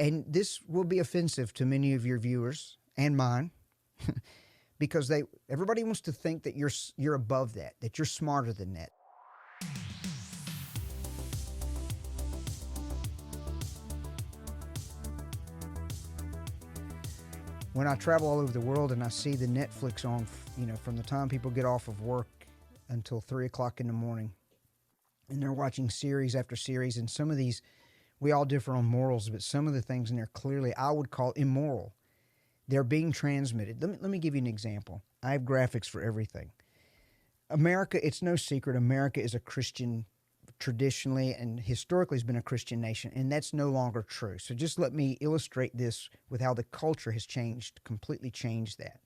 and this will be offensive to many of your viewers and mine, because everybody wants to think that you're above that you're smarter than that. When I travel all over the world and I see the Netflix on, from the time people get off of work until 3 o'clock in the morning, and they're watching series after series, and some of these, we all differ on morals, but some of the things in there clearly I would call immoral. They're being transmitted. Let me give you an example. I have graphics for everything. America, it's no secret, America is a Christian, traditionally and historically has been a Christian nation, and that's no longer true. So just let me illustrate this with how the culture has changed, completely changed that.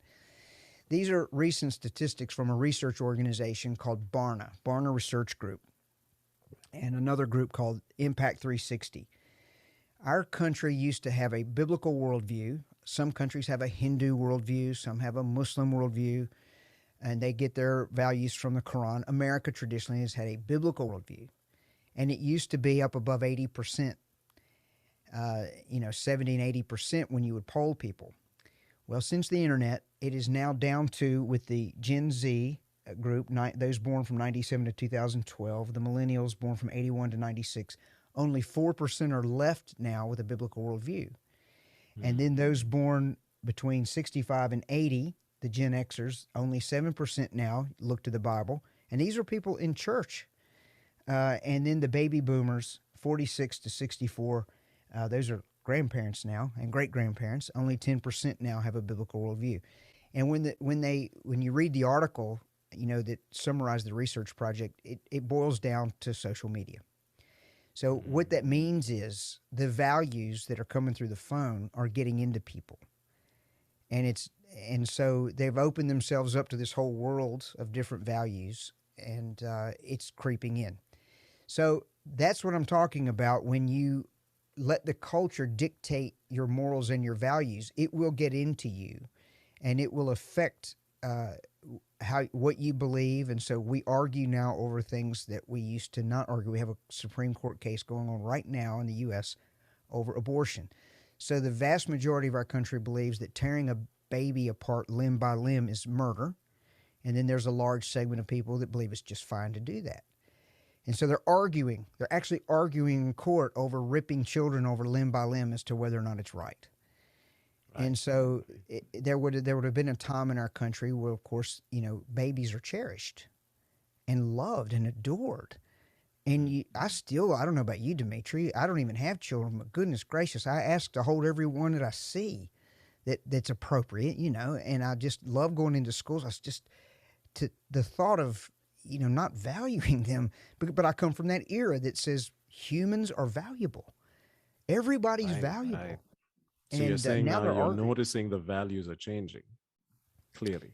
These are recent statistics from a research organization called Barna Research Group, and another group called Impact 360. Our country used to have a biblical worldview. Some countries have a Hindu worldview, some have a Muslim worldview, and they get their values from the Quran. America traditionally has had a biblical worldview, and it used to be up above 80%, 70 and 80% when you would poll people. Well, since the internet, it is now down to, with the Gen Z group, those born from 97 to 2012, the millennials born from 81 to 96, only 4% are left now with a biblical worldview. And then those born between 65 and 80, the Gen Xers, only 7% now look to the Bible. And these are people in church. And then the baby boomers, 46 to 64, those are grandparents now and great-grandparents. Only 10% now have a biblical worldview. And when you read the article, that summarized the research project, it boils down to social media. So what that means is the values that are coming through the phone are getting into people. And so they've opened themselves up to this whole world of different values, and it's creeping in. So that's what I'm talking about. When you let the culture dictate your morals and your values, it will get into you, and it will affect what you believe. And so we argue now over things that we used to not argue. We have a Supreme Court case going on right now in the U.S. over abortion. So the vast majority of our country believes that tearing a baby apart limb by limb is murder. And then there's a large segment of people that believe it's just fine to do that. And so they're actually arguing in court over ripping children over limb by limb as to whether or not it's right. And so there would have been a time in our country where, of course, babies are cherished and loved and adored. And I don't know about you, Dimitri, I don't even have children, but goodness gracious, I ask to hold every one that I see that's appropriate, and I just love going into schools. The thought of, not valuing them, but I come from that era that says humans are valuable. Everybody's valuable. Right. So you're saying now you're noticing the values are changing, clearly.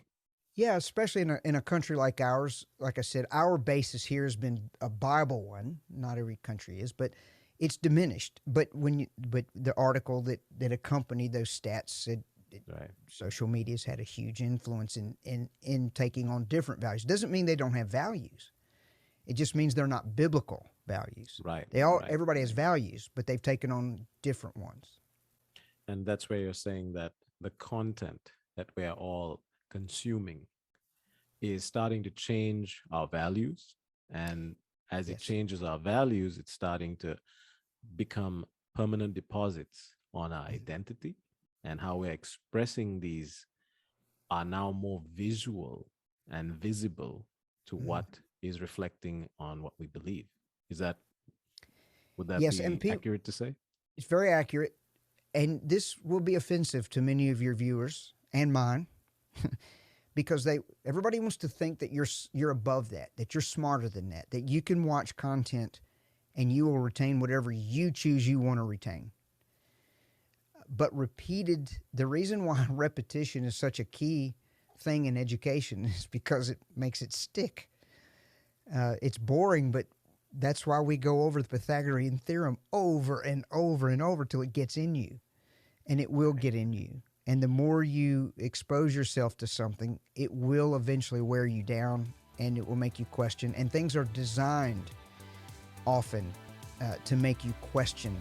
Yeah, especially in a country like ours. Like I said, our basis here has been a Bible one. Not every country is, but it's diminished. But the article that accompanied those stats said social media's had a huge influence in taking on different values. Doesn't mean they don't have values. It just means they're not biblical values. Right. Everybody has values, but they've taken on different ones. And that's where you're saying that the content that we are all consuming is starting to change our values. And as it changes our values, it's starting to become permanent deposits on our identity, and how we're expressing these are now more visual and visible to what is reflecting on what we believe. Would that be accurate to say? It's very accurate. And this will be offensive to many of your viewers and mine, because everybody wants to think that you're above that you're smarter than that you can watch content and you will retain whatever you choose you want to retain. But the reason why repetition is such a key thing in education is because it makes it stick. It's boring, but that's why we go over the Pythagorean theorem over and over and over till it gets in you. And it will get in you. And the more you expose yourself to something, it will eventually wear you down, and it will make you question. And things are designed often to make you question